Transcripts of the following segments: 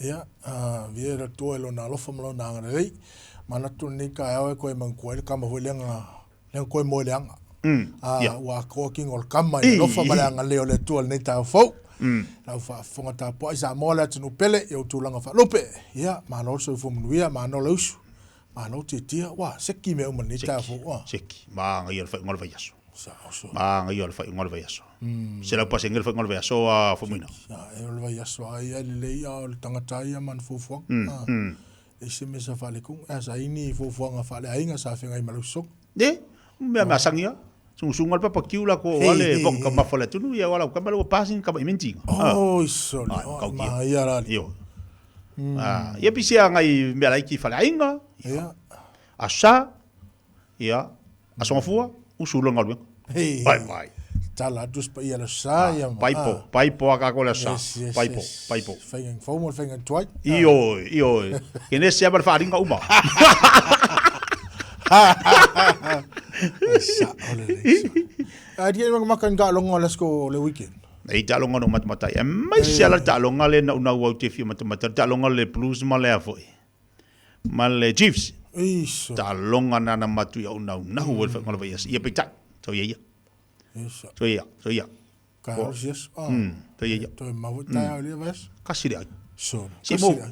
ia viera toelo na lofa malo na ngai mana tu ni ka awe ko man ko ka ma holenga le ko mo leanga wa ko king ol kama i lofa malanga le ole tu le ta fo la fa fonga ta po isa mola tu pele e tu langa fa lope ia ma no so fu muia ma no los ma no te tia wa seki me o man ni ta fo seki ma ngai ol fa ngol va yaso ma ngai ol fa ngol va yaso se la pa sengel fa ngol va yaso a Faumuina e ol va yaso ai le ia ol tangata ia man fu fo e se me sa fale kung asa ini fu fo nga fale ainga sa fenga i malusok me ma sangia sungal pa pakiula ko wale bok ka mafala tunu ya wala ka malo passing ka imenti so ma ia la yo ya pisia ngai me la ki fale ainga asa ya asonfua usulo ngalwe bye tala dus pa ia la sa ya paipo ka ko la sa paipo fenga fomo fenga twai iyo kene se aba fa ringa uma dia makan ka longo let's go le weekend ai ta longo no mata e mai se ala ta longo le na wa te fi mata ta longo le plus ma le afoi ma le chiefs ta longo na matu ya una ho fa ngolo va ia pe ta so ia ka yes to ia to ma ta le vas kasi dia so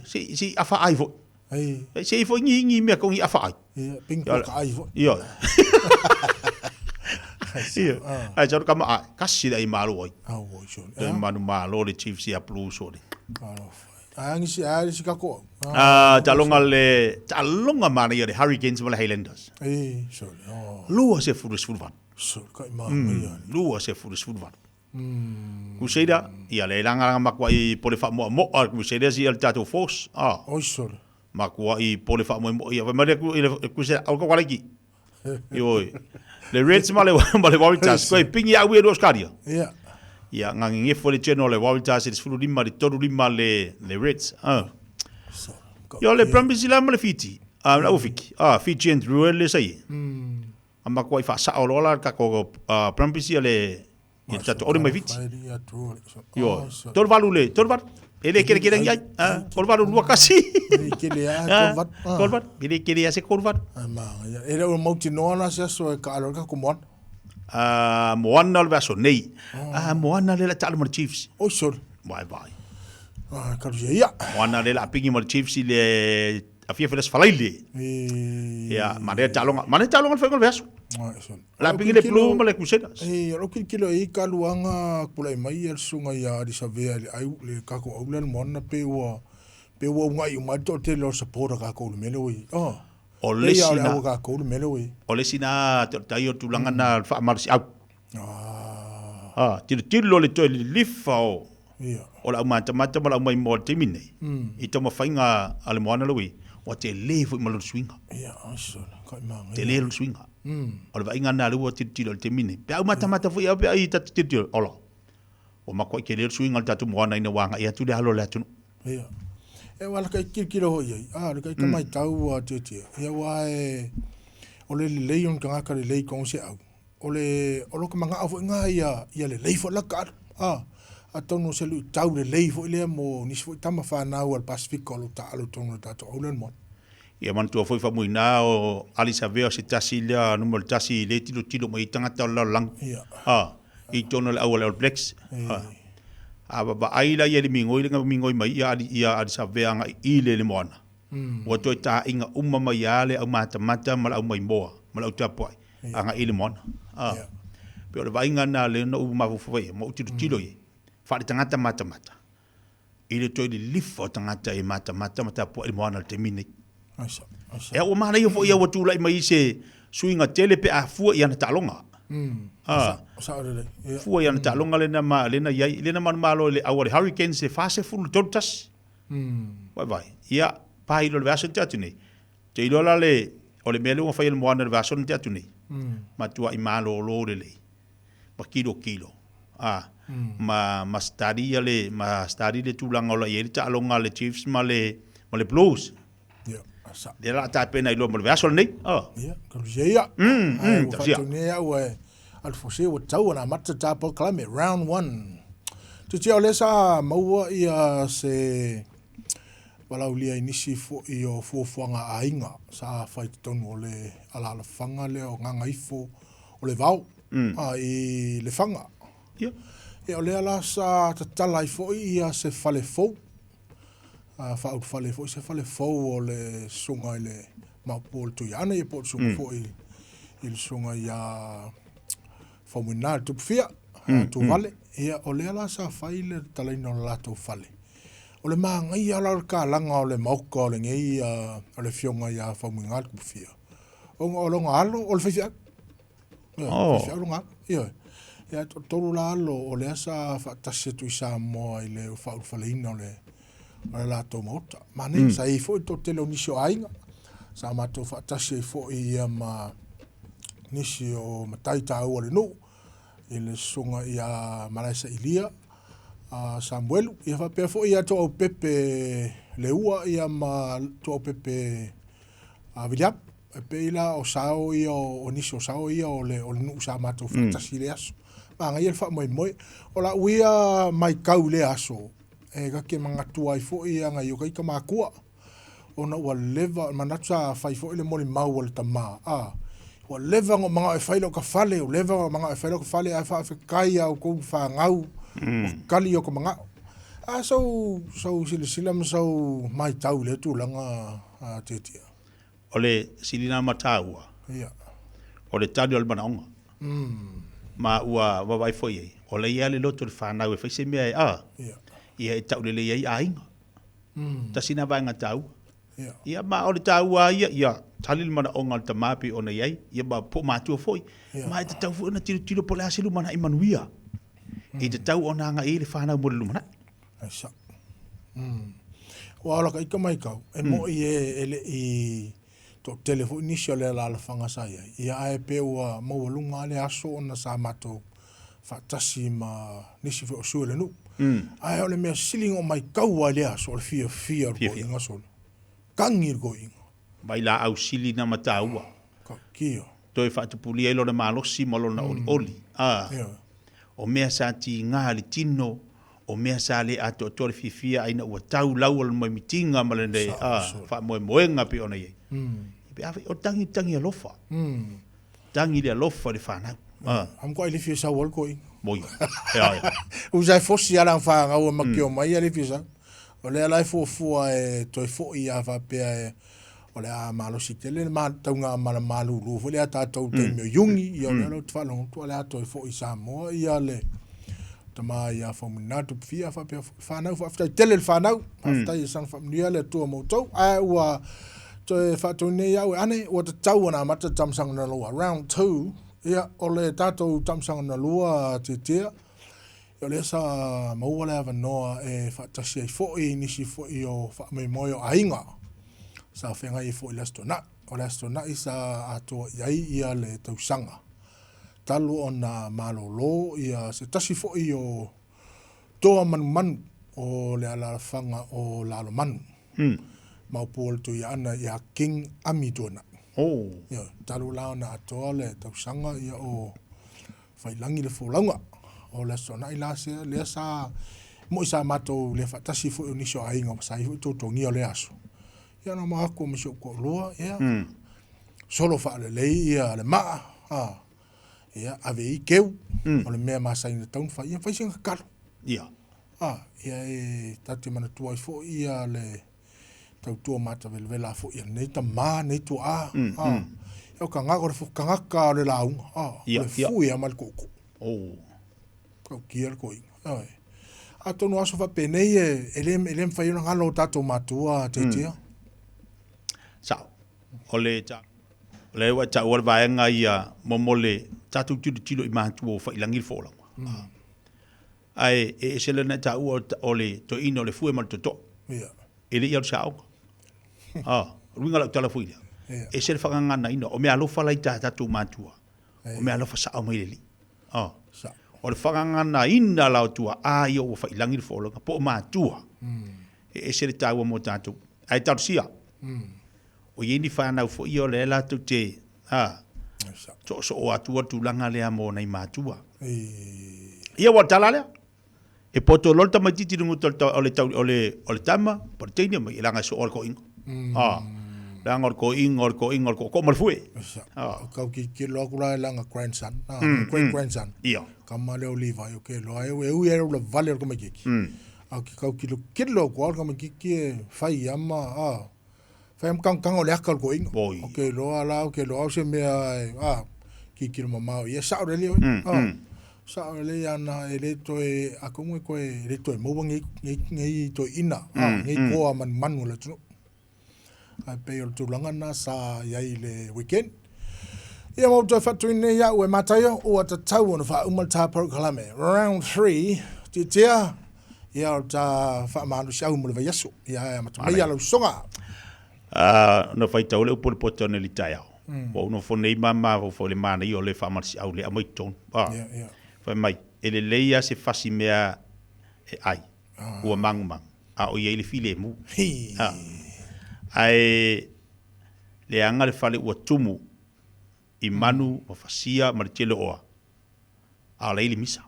si afa ai vo si fo ngi me ko ngi afa ai ping ko ai vo ia ai jor kama kasi dai malo oi de manu malo le chiefs ya plus oi angi si ka ko talonga mani le Hurricanes wala Highlanders so lua se furvan so ka ma lua se furvan kuseida ia le langa makwa i pole fa mo kuseida si el tato force so makwa i pole fa mo ia ma le kuseida au ko wala ki yo le Reds male Waratahs ko pingi au dos karia ia ngangi fo le channel le Waratahs is fulu lima le toru lima le Reds yo le Brumbies la male fiti la ufiki fiti and ruel le sai ama ko fa sa olola ka ko Brumbies le il tato ori mai fiti yo tor valu ele kere ngai tor valu lua kasi tor vat ele kere ase korvat ele o mauti nona se so ka alo ka kumon moana le vaso nei moana le talo mo Chiefs so bye ka ia moana le pingi mo Chiefs le afia felas falaile ya mane talonga fa ngol vaso la pingi le plu mo le kuseda ro kilo i ka luanga pula mai el sunga ya di savea le ai le ka ko ulan mona pe wo ngai ma to te lo support ka ko le melo wi o le sina tai o tulanga na fa marsi au tilo le to le lifa o la mata ma la mai mo te mine i to ma fainga ale moana lo wi o te le fu mo lo swinga te le lo swinga o le vainga na lu o tilo te mine pe au mata fu ia pe ai ta tilo ola o ma ko ke le swinga ta tu moana ina wanga ia tu le halo le tu e wala kai kilo ho ia kai ka mai tau a te ia wa o le leon ka ka le kong se au o lo ka manga afu nga ia le leifo la ka a tonu se lu tau le leifo le mo ni fo tama fa na o Pacific lo ta lo tonu ta to olen mo ia man tu foi Faumuina o alisa veo se tasila no mo tasi le tilo mo itanga ta la lang i tonu le awal Blacks ba aila ia le mingoi mai ia sa veanga i le moana wa to ta inga umma mai ale au mata mal au mai moa mal au tapo anga i le moana pe o vainga na le no umma fu foi mo tilo i fa le tangata mata i le to le lifa tangata e mata po le moana te mini e o mana ia fo ia wa tu lai mai se suinga tele pe a fu ia na talonga fua ia na talonga le na malo le awale Hurricanes se fase fulu tortas vai ia pai lo vaso tatu nei te ilola le o le mele o fai le moana le vaso tatu nei ma tua i malo lo le ma kilo ma stadi le tulanga o la ia talonga le Chiefs ma le Blues le la ta pena i lo mo le vaso nei ka ia ia al fose o tau na mata tapo klame round 1 tu tio lesa maua ia se walau lia inisi fo i o fuafuanga ainga sa fai tonu o le ala fanga le o nganga ifo o le vau i le fanga. E o le ala sa tatala i fo i a se fale fou. Fa ut fale fo se fale fou o le sunga i le maupol tu yana i po sunga fo i le sunga i a Faumuina tu fia tu vale. E o le ala sa fai le talaina o lato fale. O le maanga i ala ka langa o le mauka o le ngei o le fionga i a Faumuina tu fia. O longa alo o le fifia. Fifia longa. Ia tolu la alo o le asa fatasi tu i Samoa i le faleina o le lato mauta. Mane sa i fo i to tele o nisi o ainga. Sa mato fatasi i fo i ma nisi o matai tau o le no. I le sunga i a Malaisa Ilia. Samuelu. Ia whapea fo i a to au pepe le ua i a ma to au pepe William. Pe ila o sao i o nisi o sao i o le nu sa mato fatasi le aso. Anga ia fa moi o la uia mai kau le aso e ga ke manga tua i fo i anga yo kai ka makua ona ua leva manatsa fai fo ile moli mau le tama ua leva ngo manga e failo ka fale o leva ngo manga e failo ka fale a fa kai au ko fa ngau kali yo ko manga so sila so mai tau le tu langa tetia ole silina mataua o le tadi o le manaonga ma ua wawai foi ei. O le ia le loto le whanau e whaise mea ia e tau le le ia ainga. Ta sina vai ngā tau. Ia ma o le tau ia tali le mana o ngā ta mapi o na iai. Ia ma po mātua foi. Ma e te tau foi na tiro po le asilu mana i manuia. I te tau o na ngā e le whanau mo le lumana. Aisa. Wa ala ka ika mai kau. E mo i ele i to telefo initial le la fanga sa ia ai pe ua mo lunga le aso na sa mato fatasi ma nisi fo sule nu ai ole me silingo mai kau le aso le fia ko inga so kangir go inga baila au sili na mataua ka kio to e fatu puli elo le malosi mo lona oli o mea sa ti ngā le tino o mea sa le ato to le fifia aina ua tau lau le mai mitinga ma le fa moenga pe ona ye o tangi alofa. Tangi le alofa le whanau. Am ko ile fia sa wal koi. Moi. Uzai fosi ala fa nga o makio mai ile fia. O le ala fo e toi fo i ava pe o le a malo sitele ma taunga mala malu lu fo le ata tau te me yungi i o le tfalo to le ato fo i Samoa i ale. Tama ia Faumuina tu fia fa pe whanau fa tele le whanau. Fa i san familia le tu mo tau a ua to e whātou nei au ane o te tau ana mata tamsanga na lua. Round 2, ia o le tātou tamsanga na lua te tea. O le sa maua le awanoa e whaatasi ai fo i nisi fo i o whaamei moi o ainga. Sa whenga i fo i lastona. O lastona i sa atua iai ia le tausanga. Talu o na malolo ia se tasi fo i o toa manu o le ala whanga o lalo manu. Maupol tu ia ana ia king amidona. Ia talu lao na atoa le tausanga ia o whailangi le fōlaunga. O le sona i lase le sa mo i sa matou le whatasi fo i niso ainga sa i tōtongi o le aso. Ia na maa ko misio ko loa ia. Solo wha le lei ia le maa. Ia ave i keu. O le mea maa saina taun wha ia whaisinga karo. Ia. Ia e tate mana tua i fo ia le tau tua mata vela fo ia nei ta ma nei tu eu ka ngako le fukangaka le launga le fui a mal koko kau kia ko inga a tonu aso fa penei elem fai una ngalo tato matua tetia sao ole le wa ta ol vaenga ia momole tatu tilo i mantu o fa ilangi fo la ai e selena ta ole to ino le fui mal to ele ia sao ruinga la tala fuila. E se fa nga na ino o me alofa lai ta tu matua. O me alofa sa o mai li. O le fa nga na ina la tua yo fa ilangi fo lo po matua. E se le ta mo tatu. Ai ta sia. O yeni fa na fo yo le la tu te so o atua tu langa le amo nei matua. Ia wa tala le. E poto lol tama titi rungu ole tama, por tenia mai langa so ol ko ing. Langa ol ko ing ko malfue. Kau ki lo kula langa grandson, great grandson. Ia. Kamale oliva yo ke lo eu la vale ko meki. Kau ki lo kilo ko ka meki fai ama fai am kang ole akal ko ing. Okay lo ala ke lo se me ki mama ia sa ole le. Sa ole ana ele to akomo ko ele to mo ngi to ina ngi ko man la tu. Ai pe o tulanga na sa ia le weekend. Ia mo to fatu ne ya we matayo o ta tau na fa umalta per kalame. Round 3 titia ia ta fa manu sha mo le yaso. Ia mata mai ala songa. No fai tau le upol potone li tai au. O no fo nei mama fo le mana i o le fa marsi au le amoi ton. Fa mai ele leia se fasi mea ai. Ua mangmang. A o ye le file mu. Ai le anga le fale ua tumu i manu o fasia marchelo oa. A le ili misa.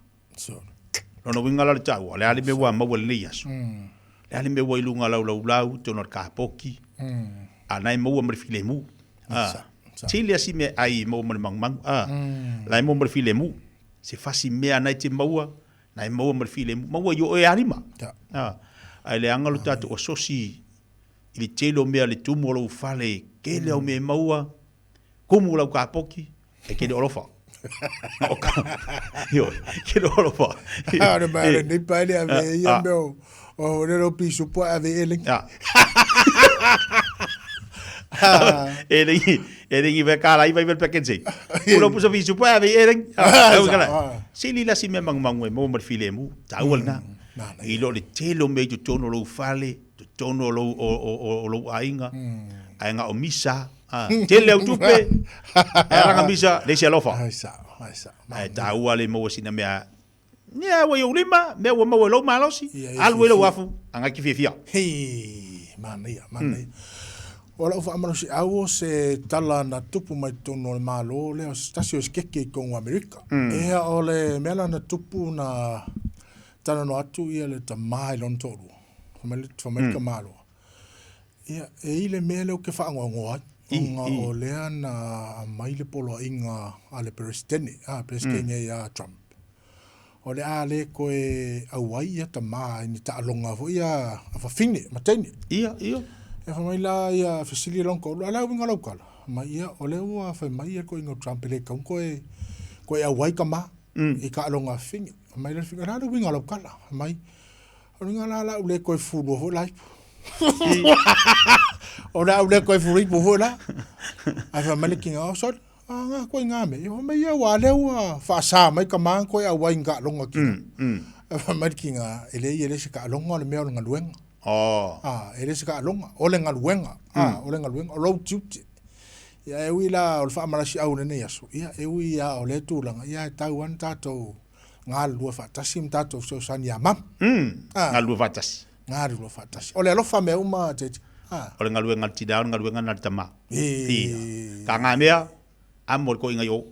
Lono winga la le tau. Le ale me wa maua le leiasu. Le ale me wa ilunga lau te onor kapoki. A nai maua marfile mu. Chile asi me ai maua marmangmang. Lai maua marfile mu. Se fasi mea nai te maua. Nai maua marfile mu. Maua yo e arima. Ai le anga lo tatu o sosi ili telo mea le tumu o lau fale. Kele au me maua. Kumu lau kapoki. E kele olofa. Yo, kele olofa. Ahora mare ni pale ave ia meu. O rero piso po ave eling. Eling iba kala iba iba pakense. Ulo puso piso po ave eling. Sili la si memang mangwe mo marfile mu. Tawal na. Ilo le telo me tu tono lo fale, tu tono lo ainga. Ainga o misa. Tele au tupe. Era misa le se lofa. Ai taua le mo sina mea. Nia wa yo lima, me wa mo lo malosi. Alwe lo wafu, anga ki fia. Mania. Ora fa amaro si au se tala na tupu mai tono le malo le stasio skeke ko Amerika. E ole mela na tupu na tala no atu ia le tamai lon tolu. Amerika malo. Ia e ile mele o ke fa ngwa Inga o lea na maile polo inga ale presidente, presidente ya Trump. O lea ale koe awai ia ta maa ni ta alonga fo ia awhawhine, matene. Ia. E whamaila ia whasili longa o ala winga laukala. Ma ia o lea ua whamai ia koe inga Trump ele kaun koe awai ka maa i ka alonga whinge. Whamaila whinga rana winga laukala. Whamai, o winga la ule koe fulu o laipu. Ora ule koe furi po la. Ai fa malikinga o sot. Nga koe ngame. Yo me ia wale wa fa sa mai ka man koe a wainga longa ki. Ai fa malikinga ele se ka longa le me longa luenga. Ele se ka longa. Ole nga luenga. Ole nga luenga. Lo tuti. Ya e wila o fa marasi au ne yaso. Ya e wi ya ole tulanga. Ya tauan tato nga lua fa tasim tato so san ya mam. Nga lua fa tas. Nga lua fa tas. Ole lo fa me uma tete. Ole ngaluenga ngal tidao ngaluenga ngal tama. Ka ngamea amol ko inga yo.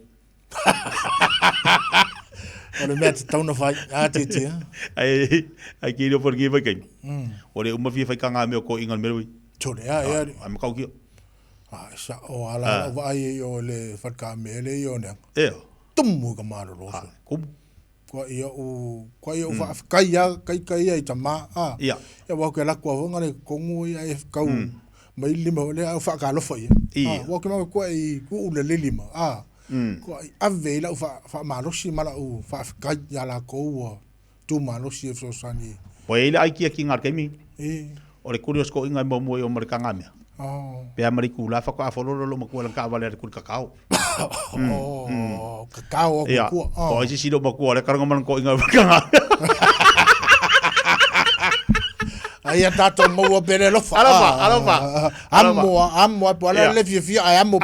Ole met tauna fai atete. Ai ki no por give again. Ole uma fi fai ka ngamea ko inga merui. Chole ya. Am kau ki. Sa o ala vai yo le fa mele yo ne. Tumu ka maro lo. Kum. Ko ia fa kai ai tama ya wa ke la ko nga le kongu ia e kau mai lima le fa ka lo foi wa ke ma ko ai ku le lima ko ave la fa ma lo si mala u fa kai ya la ko tu ma lo si so sani po ile ai ki ngar kemi o le kurios ko inga mo o mer kangame pe amari ku la fa ko afolo lo mo ko la ka vale ku kakao kakao ko ko si do mo ko le karanga man ko inga kanga ai tato mo pere lo fa amo po la le fi amo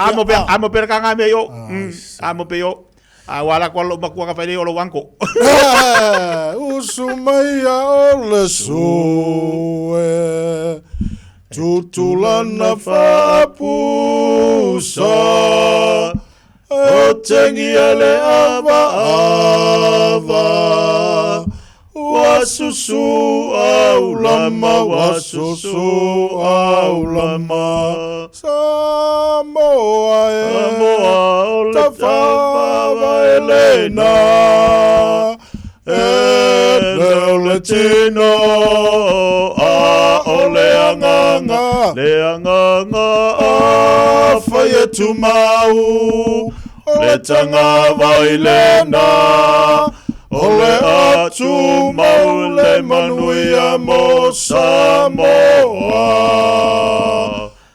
per kangame yo amo pe yo wala ko lo mo ko ka pele o lo wanko usumaya ole so tutulana fapusa o tengi ele ava wasusu au lama wasusu au lama Samoa Samoa Tawhawa Elena Ele tino a ole anganga a whaia tumau ole tanga wailena ole atu maule manuia mo Samoa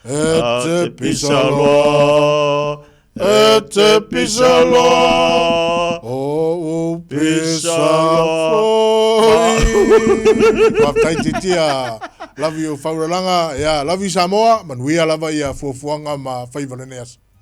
e te pisaloa o pisaloa Waptaititia love you Fauralanga love you Samoa manuia lava ia fuafuanga ma whaivareneas